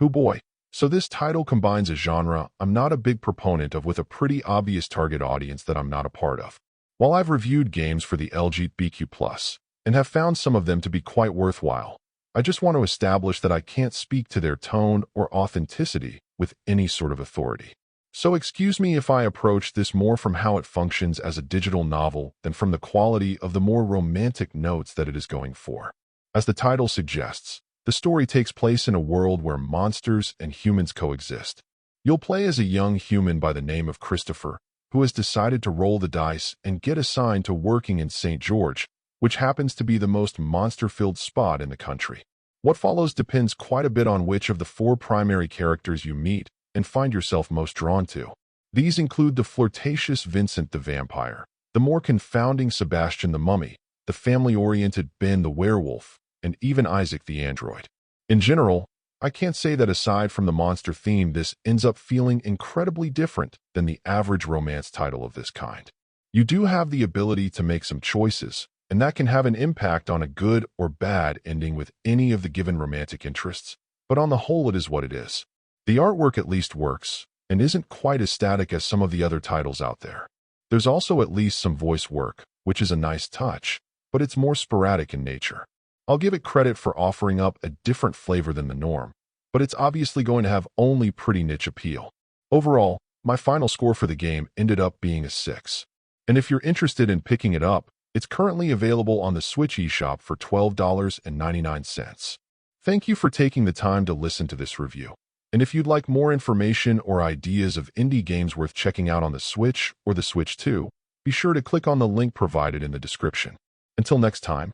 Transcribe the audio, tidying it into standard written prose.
Oh boy. So this title combines a genre I'm not a big proponent of with a pretty obvious target audience that I'm not a part of. While I've reviewed games for the LGBTQ+, and have found some of them to be quite worthwhile, I just want to establish that I can't speak to their tone or authenticity with any sort of authority. So excuse me if I approach this more from how it functions as a digital novel than from the quality of the more romantic notes that it is going for. As the title suggests, the story takes place in a world where monsters and humans coexist. You'll play as a young human by the name of Christopher, who has decided to roll the dice and get assigned to working in St. George, which happens to be the most monster-filled spot in the country. What follows depends quite a bit on which of the four primary characters you meet and find yourself most drawn to. These include the flirtatious Vincent the vampire, the more confounding Sebastian the mummy, the family-oriented Ben the werewolf, and even Isaac the android. In general, I can't say that aside from the monster theme, this ends up feeling incredibly different than the average romance title of this kind. You do have the ability to make some choices, and that can have an impact on a good or bad ending with any of the given romantic interests, but on the whole it is what it is. The artwork at least works, and isn't quite as static as some of the other titles out there. There's also at least some voice work, which is a nice touch, but it's more sporadic in nature. I'll give it credit for offering up a different flavor than the norm, but it's obviously going to have only pretty niche appeal. Overall, my final score for the game ended up being a 6. And if you're interested in picking it up, it's currently available on the Switch eShop for $12.99. Thank you for taking the time to listen to this review. And if you'd like more information or ideas of indie games worth checking out on the Switch or the Switch 2, be sure to click on the link provided in the description. Until next time.